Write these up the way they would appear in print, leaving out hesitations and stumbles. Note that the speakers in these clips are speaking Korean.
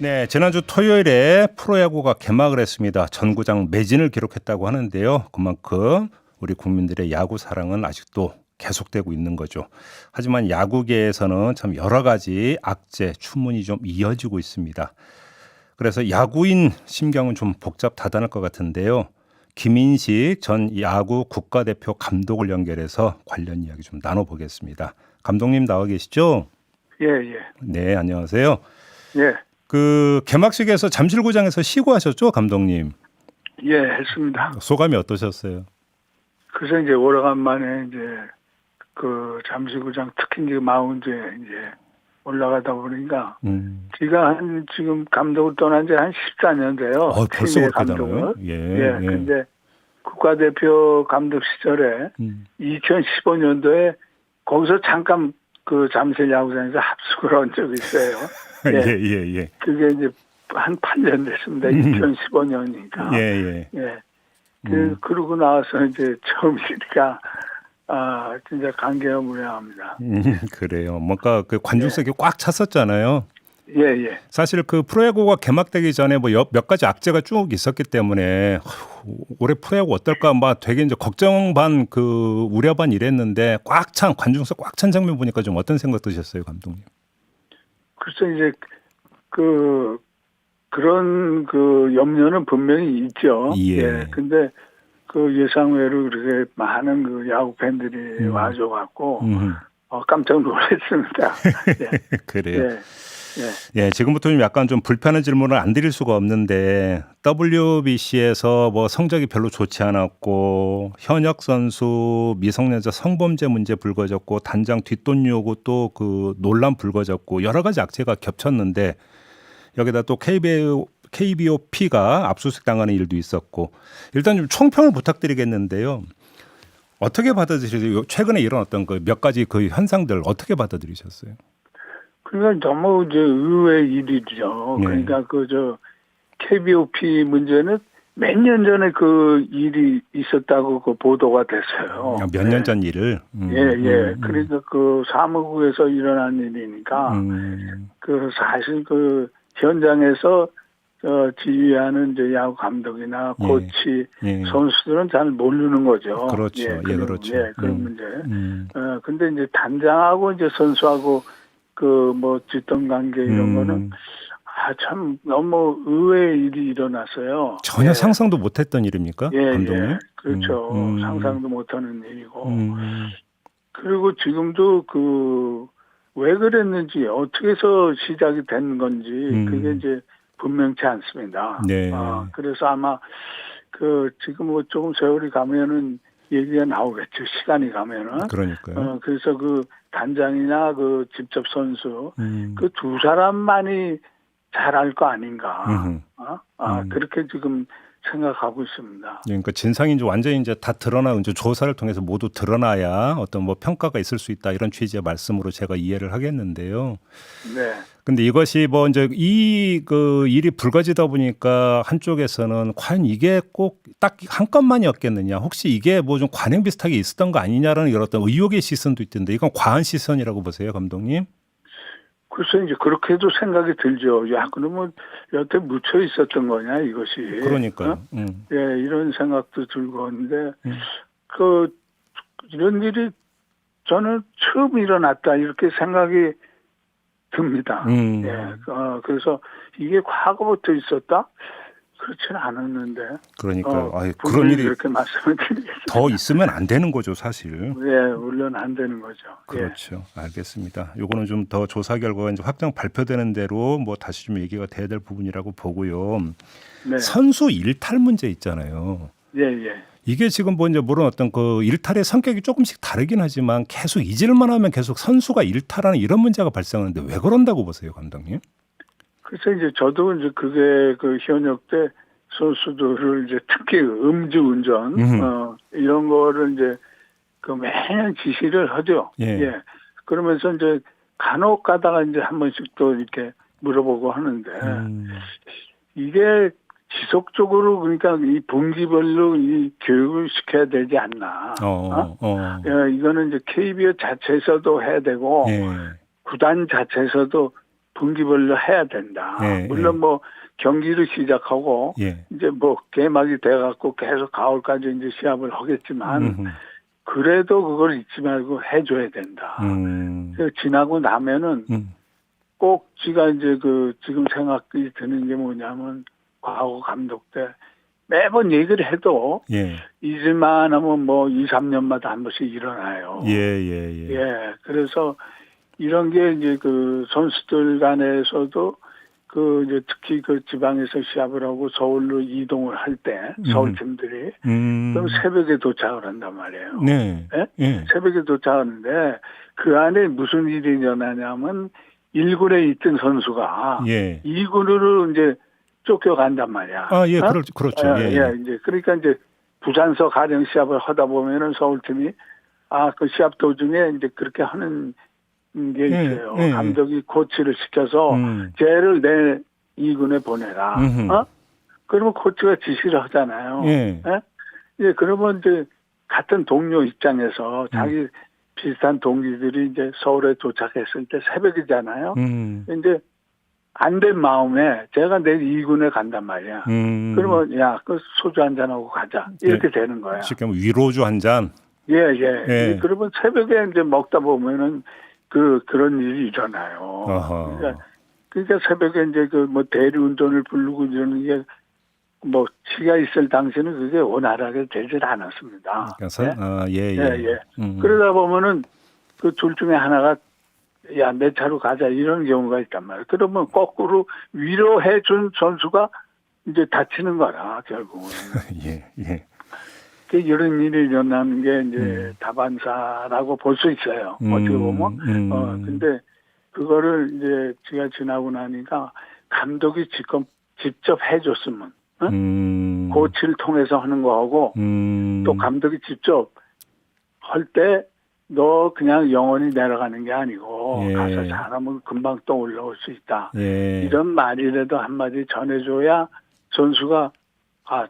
네, 지난주 토요일에 프로야구가 개막을 했습니다. 전구장 매진을 기록했다고 하는데요. 그만큼 우리 국민들의 야구 사랑은 아직도 계속되고 있는 거죠. 하지만 야구계에서는 참 여러 가지 악재, 추문이 좀 이어지고 있습니다. 그래서 야구인 심경은 좀 복잡다단할 것 같은데요. 김인식 전 야구 국가대표 감독을 연결해서 관련 이야기 좀 나눠보겠습니다. 감독님 나와 계시죠? 예, 예. 네, 안녕하세요. 예, 그 개막식에서 잠실구장에서 시구 하셨죠, 감독님? 예, 했습니다. 소감이 어떠셨어요? 그래서 이제 오래간만에 이제 그 잠실구장 특히 이제 마운드에 이제 올라가다 보니까 제가 한 지금 감독을 떠난 지 한 14년 돼요. 벌써 팀의 그렇게 되나요? 예, 근데 국가대표 감독 시절에 2015년도에 거기서 잠깐 그 잠실 야구장에서 합숙을 한 적이 있어요. 예. 그게 이제 한 8년 됐습니다. 2015년이니까. 예. 그러고 나와서 이제 처음이니까, 진짜 감개무량합니다. 그래요. 뭔가 그 관중석이 꽉 찼었잖아요. 예. 사실 그 프로야구가 개막되기 전에 뭐 몇 가지 악재가 쭉 있었기 때문에 올해 프로야구 어떨까 막 되게 이제 걱정 반 그 우려 반 이랬는데 꽉 찬 관중석 꽉 찬 장면 보니까 좀 어떤 생각 드셨어요, 감독님? 글쎄 이제 그런 그 염려는 분명히 있죠. 예. 근데 그 예상외로 그렇게 많은 그 야구 팬들이 와줘갖고 깜짝 놀랐습니다. 그래요. 예, 지금부터 좀 약간 좀 불편한 질문을 안 드릴 수가 없는데 WBC에서 뭐 성적이 별로 좋지 않았고 현역 선수 미성년자 성범죄 문제 불거졌고 단장 뒷돈 요구 또 그 논란 불거졌고 여러 가지 악재가 겹쳤는데 여기다 또 KBOP가 압수수색 당하는 일도 있었고 일단 좀 총평을 부탁드리겠는데요. 어떻게 받아들이세요? 최근에 이런 어떤 그 몇 가지 그 현상들 어떻게 받아들이셨어요? 그러니까 너무 이제 의외의 일이죠. 그러니까 KBOP 문제는 몇 년 전에 그 일이 있었다고 그 보도가 됐어요. 몇 년 전 일을? 그러니까 그 사무국에서 일어난 일이니까 그 사실 그 현장에서 지휘하는 이제 야구 감독이나 코치, 선수들은 잘 모르는 거죠. 그렇죠. 그렇죠. 그런 문제. 근데 이제 단장하고 이제 선수하고 그 뭐 뒷돈 관계 이런 거는 참 너무 의외의 일이 일어났어요. 전혀 상상도 못했던 일입니까, 감독님? 그렇죠. 상상도 못하는 일이고. 그리고 지금도 그 왜 그랬는지 어떻게 해서 시작이 된 건지 그게 이제 분명치 않습니다. 그래서 아마 그 지금 뭐 조금 세월이 가면은 얘기가 나오겠죠. 시간이 가면은. 그러니까요. 그래서 그 단장이나 그 직접 선수 그 두 사람만이 잘할 거 아닌가. 그렇게 지금 생각하고 있습니다. 그러니까 진상이 이제 완전히 이제 다 드러나 이제 조사를 통해서 모두 드러나야 어떤 뭐 평가가 있을 수 있다 이런 취지의 말씀으로 제가 이해를 하겠는데요. 네. 근데 이것이 뭐 이제 이 그 일이 불거지다 보니까 한쪽에서는 과연 이게 꼭 딱 한 건만이었겠느냐, 혹시 이게 뭐 좀 관행 비슷하게 있었던 거 아니냐라는 이런 어떤 의혹의 시선도 있던데 이건 과한 시선이라고 보세요, 감독님? 글쎄 이제 그렇게도 생각이 들죠. 야, 그러면 여태 묻혀 있었던 거냐 이것이. 그러니까요. 이런 생각도 들고 하는데 그 이런 일이 저는 처음 일어났다 이렇게 생각이 듭니다. 그래서 이게 과거부터 있었다? 그렇지는 않았는데. 그러니까요. 그런 일이 그렇게 말씀을 드리겠습니다. 더 있으면 안 되는 거죠, 사실. 물론 안 되는 거죠. 그렇죠. 알겠습니다. 요거는 좀 더 조사 결과가 이제 확정 발표되는 대로 뭐 다시 좀 얘기가 돼야 될 부분이라고 보고요. 선수 일탈 문제 있잖아요. 이게 지금 뭐 이제 물론 어떤 그 일탈의 성격이 조금씩 다르긴 하지만 계속 잊을만 하면 계속 선수가 일탈하는 이런 문제가 발생하는데 왜 그런다고 보세요, 감독님? 글쎄 이제 저도 이제 그게 그 현역 때 선수들을 이제 특히 음주운전 이런 거를 이제 그 매년 지시를 하죠. 그러면서 이제 간혹 가다가 이제 한 번씩 또 이렇게 물어보고 하는데 이게 지속적으로 그러니까 이 분기별로 이 교육을 시켜야 되지 않나. 이거는 이제 KBO 자체에서도 해야 되고 구단 자체에서도 분기별로 해야 된다. 예, 물론 뭐 경기를 시작하고 예. 이제 뭐 개막이 돼갖고 계속 가을까지 이제 시합을 하겠지만 그래도 그걸 잊지 말고 해줘야 된다. 그래서 지나고 나면은 꼭 지가 이제 그 지금 생각이 드는 게 뭐냐면 과거 감독 때 매번 얘기를 해도 예. 잊을만 하면 뭐 2, 3년마다 한 번씩 일어나요. 예. 예. 그래서 이런 게 이제 그 선수들 간에서도 그 이제 특히 그 지방에서 시합을 하고 서울로 이동을 할 때 서울 팀들이 그럼 새벽에 도착을 한단 말이에요. 네. 예? 예. 새벽에 도착하는데 그 안에 무슨 일이 일어나냐면 1군에 있던 선수가 예. 2군으로 이제 쫓겨간단 말이야. 아, 예, 어? 그렇죠. 예. 이제 그러니까 이제 부산서 가령 시합을 하다 보면은 서울팀이 그 시합 도중에 이제 그렇게 하는 게 있어요. 감독이 코치를 시켜서 쟤를 내 2군에 보내라. 그러면 코치가 지시를 하잖아요. 예. 예, 그러면 이제 같은 동료 입장에서 자기 비슷한 동기들이 이제 서울에 도착했을 때 새벽이잖아요. 이제 안 된 마음에 제가 내일 2군에 간단 말이야. 그러면 야, 그 소주 한 잔하고 가자. 이렇게 되는 거야. 쉽게 말하면 위로주 한 잔. 예. 그러면 새벽에 이제 먹다 보면은 그런 일이 일어나요. 그러니까 새벽에 이제 그 뭐 대리운전을 부르고 이러는 게 뭐 치가 있을 당시에는 그게 원활하게 되질 않았습니다. 예. 그러다 보면은 그 둘 중에 하나가 야, 내 차로 가자 이런 경우가 있단 말이에요. 그러면 거꾸로 위로해 준 선수가 이제 다치는 거라 결국은. 예. 이런 일이 일어나는 게 이제 다반사라고 볼 수 있어요. 어떻게 보면. 근데 그거를 이제 제가 지나고 나니까 감독이 직접 해줬으면, 코치를 통해서 하는 거하고 또 감독이 직접 할 때 너 그냥 영원히 내려가는 게 아니고 가서 잘하면 금방 또 올라올 수 있다. 이런 말이라도 한마디 전해줘야 선수가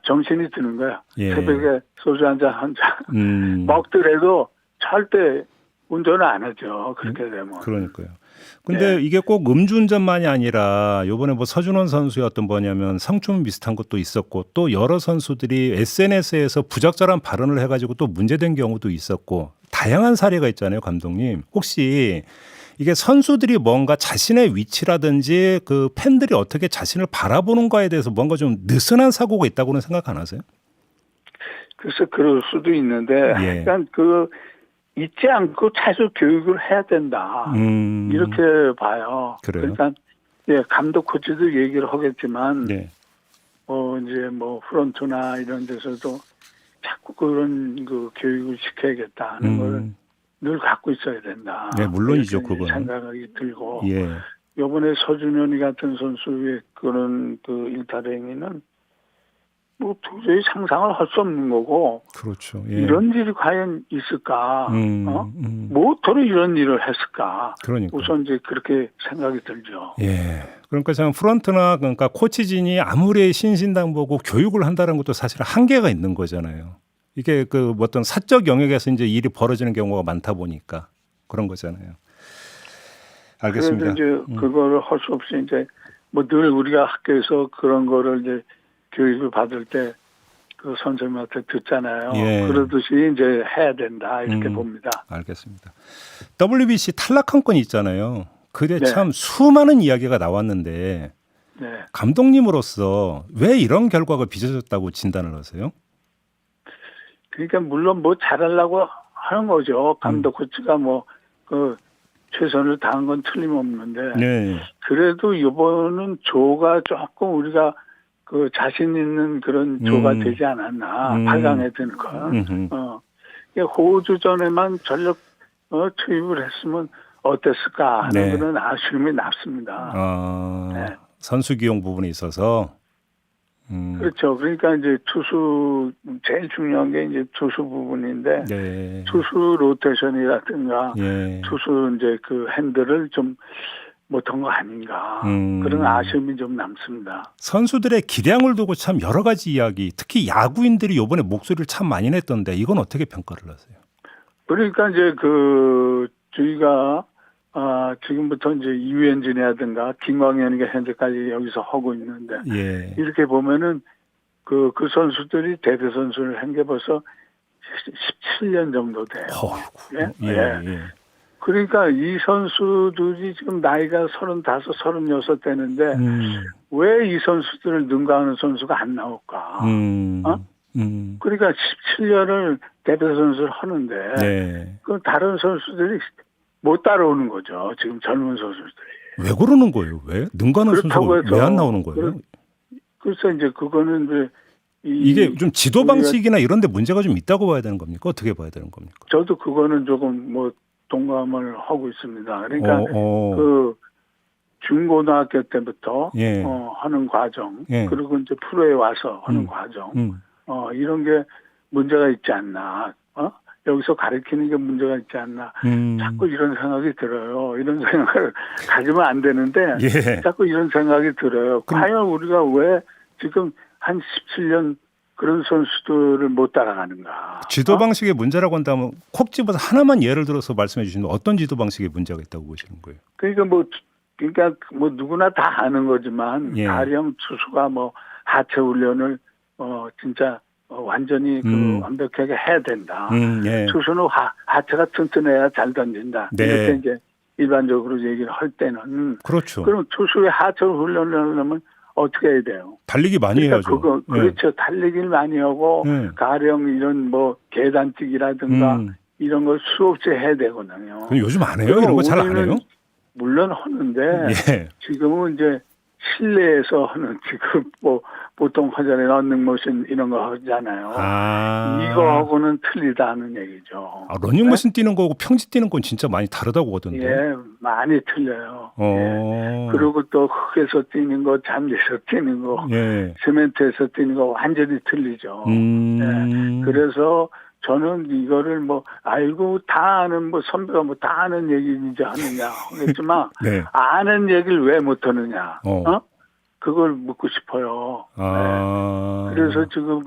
정신이 드는 거야. 새벽에 소주 한 잔 먹더라도 절대 운전을 안 하죠. 그렇게 되면. 그러니까요. 근데 이게 꼭 음주운전만이 아니라 요번에 뭐 서준원 선수의 어떤 뭐냐면 성추문 비슷한 것도 있었고 또 여러 선수들이 SNS에서 부적절한 발언을 해가지고 또 문제된 경우도 있었고 다양한 사례가 있잖아요, 감독님. 혹시 이게 선수들이 뭔가 자신의 위치라든지 그 팬들이 어떻게 자신을 바라보는 거에 대해서 뭔가 좀 느슨한 사고가 있다고는 생각 안 하세요? 글쎄 그럴 수도 있는데 약간 잊지 않고 차수 교육을 해야 된다. 이렇게 봐요. 그래요? 그러니까 감독 코치도 얘기를 하겠지만 이제 뭐 프런트나 이런 데서도 자꾸 그런 그 교육을 시켜야겠다 하는 걸 늘 갖고 있어야 된다. 네, 물론이죠, 그거는. 생각이 들고. 이번에 서준현이 같은 선수의 그런 그 일탈 행위는 뭐 도저히 상상을 할 수 없는 거고. 그렇죠. 이런 일이 과연 있을까? 뭐토록 이런 일을 했을까? 그러니까. 우선 이제 그렇게 생각이 들죠. 그러니까 참 프런트나 그러니까 코치진이 아무리 신신당부고 교육을 한다는 것도 사실 한계가 있는 거잖아요. 이게 그 어떤 사적 영역에서 이제 일이 벌어지는 경우가 많다 보니까 그런 거잖아요. 알겠습니다. 그래서 이제 그거를 할 수 없이 이제 뭐 늘 우리가 학교에서 그런 거를 이제 교육을 받을 때 그 선생님한테 듣잖아요. 그러듯이 이제 해야 된다 이렇게 봅니다. 알겠습니다. WBC 탈락한 건이 있잖아요. 그게 참 수많은 이야기가 나왔는데 감독님으로서 왜 이런 결과가 빚어졌다고 진단을 하세요? 그러니까 물론 뭐 잘하려고 하는 거죠. 감독 코치가 뭐 그 최선을 다한 건 틀림없는데 그래도 이번은 조가 조금 우리가 그 자신 있는 그런 조가 되지 않았나. 8강에 드는 건. 호주전에만 전력 투입을 했으면 어땠을까 하는 그런 아쉬움이 남습니다. 선수 기용 부분에 있어서. 그렇죠. 그러니까 이제 투수 제일 중요한 게 이제 투수 부분인데 투수 로테이션이라든가 투수 이제 그 핸들을 좀 못한 거 아닌가 그런 아쉬움이 좀 남습니다. 선수들의 기량을 두고 참 여러 가지 이야기, 특히 야구인들이 이번에 목소리를 참 많이 냈던데 이건 어떻게 평가를 하세요? 그러니까 이제 그 저희가 지금부터 이제 이유현진이라든가 김광현이가 현재까지 여기서 하고 있는데 예. 이렇게 보면은 그 선수들이 대표 선수를 한 게 벌써 17년 정도 돼요. 어이구. 예? 예. 그러니까 이 선수들이 지금 나이가 35, 36 되는데 왜 이 선수들을 능가하는 선수가 안 나올까? 그러니까 17년을 대표 선수를 하는데 네. 그 다른 선수들이 못 따라오는 거죠. 지금 젊은 선수들이. 왜 그러는 거예요? 왜? 능가하는 선수가 왜 안 나오는 거예요? 그래서 이제 그거는 이제 이게 좀 지도 방식이나 이런 데 문제가 좀 있다고 봐야 되는 겁니까? 어떻게 봐야 되는 겁니까? 저도 그거는 조금 뭐 동감을 하고 있습니다. 그러니까 그 중고등학교 때부터 예. 하는 과정, 예. 그리고 이제 프로에 와서 하는 과정, 이런 게 문제가 있지 않나. 여기서 가르치는 게 문제가 있지 않나. 자꾸 이런 생각이 들어요. 이런 생각을 가지면 안 되는데 예. 자꾸 이런 생각이 들어요. 과연 우리가 왜 지금 한 17년 그런 선수들을 못 따라가는가. 지도 방식의 문제라고 한다면 콕 집어서 하나만 예를 들어서 말씀해 주시면 어떤 지도 방식의 문제가 있다고 보시는 거예요? 그러니까 뭐 누구나 다 아는 거지만 예. 가령 투수가 뭐 하체 훈련을 진짜 완전히 완벽하게 해야 된다. 예. 투수는 하체가 튼튼해야 잘 던진다. 네. 이렇게 이제 일반적으로 얘기를 할 때는 그렇죠. 그럼 투수의 하체 훈련을 하려면 어떻게 해야 돼요? 달리기 많이 그러니까 해야죠. 그렇죠. 달리기를 많이 하고 가령 이런 뭐 계단뛰기라든가 이런 걸 수없이 해야 되거든요. 그럼 요즘 안 해요? 이런 거 잘 안 해요? 물론 하는데 예. 지금은 이제 실내에서 하는 지금 뭐 보통 화전에 런닝머신 이런 거 하잖아요. 이거하고는 틀리다는 얘기죠. 러닝머신 뛰는 거하고 평지 뛰는 건 진짜 많이 다르다고 하던데. 예, 많이 틀려요. 예. 그리고 또 흙에서 뛰는 거, 잔디에서 뛰는 거, 예. 시멘트에서 뛰는 거 완전히 틀리죠. 예. 그래서 저는 이거를 뭐 알고 다 아는 뭐 선배가 뭐 다 아는 얘기인지 아느냐 하겠지만 네. 아는 얘기를 왜 못하느냐, 그걸 묻고 싶어요. 네. 그래서 지금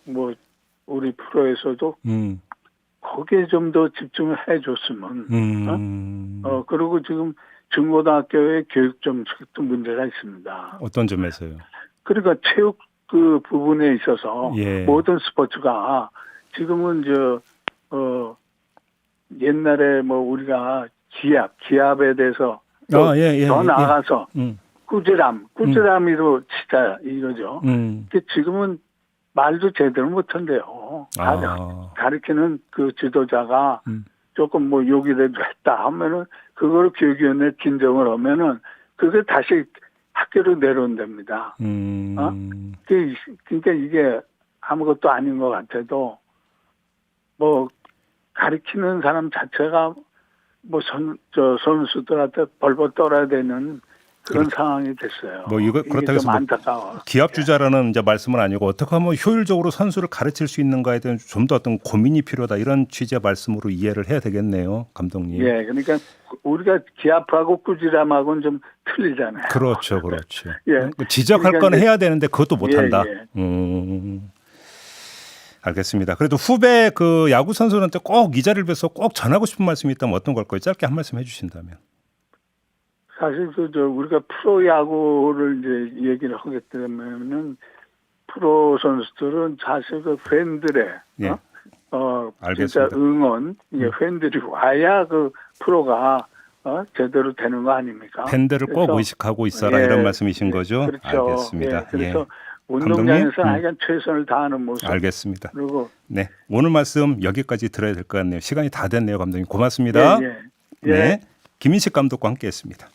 뭐 우리 프로에서도 거기에 좀 더 집중을 해줬으면. 그리고 지금 중고등학교의 교육정책도 문제가 있습니다. 어떤 점에서요? 그러니까 체육 그 부분에 있어서 예. 모든 스포츠가 지금은 옛날에 뭐 우리가 기압에 대해서 더 나아가서 꾸지람이로 치자 이거죠. 지금은 말도 제대로 못한대요. 가르치는 그 지도자가 조금 뭐 욕이라도 했다 하면은 그걸 교육위원회에 진정을 하면은 그게 다시 학교로 내려온답니다. 그러니까 이게 아무것도 아닌 것 같아도 뭐 가르치는 사람 자체가 뭐 선수들한테 벌벌 떨어야 되는 그런 상황이 됐어요. 뭐 그렇다고 해서 안타까워. 기합 주자라는 이제 말씀은 아니고 어떻게 하면 효율적으로 선수를 가르칠 수 있는가에 대한 좀 더 어떤 고민이 필요하다 이런 취지의 말씀으로 이해를 해야 되겠네요, 감독님. 예, 그러니까 우리가 기합하고 꾸지람하고는 좀 틀리잖아요. 그렇죠. 예, 지적할 건 해야 되는데 그것도 못한다. 예. 알겠습니다. 그래도 후배 그 야구 선수한테 꼭 이 자리를 뵈서 꼭 전하고 싶은 말씀이 있다면 어떤 걸까요? 짧게 한 말씀 해주신다면. 사실 우리가 프로야구를 이제 얘기를 하게 되면은 프로 선수들은 사실 그 팬들의 진짜 응원, 이게 팬들이 와야 그 프로가 제대로 되는 거 아닙니까? 팬들을 꼭 의식하고 있어라 이런 말씀이신 거죠? 그렇죠. 알겠습니다. 그래서 운동장에서 하여간 최선을 다하는 모습. 알겠습니다. 그리고 네, 오늘 말씀 여기까지 들어야 될 것 같네요. 시간이 다 됐네요, 감독님. 고맙습니다. 예. 네, 김인식 감독과 함께했습니다.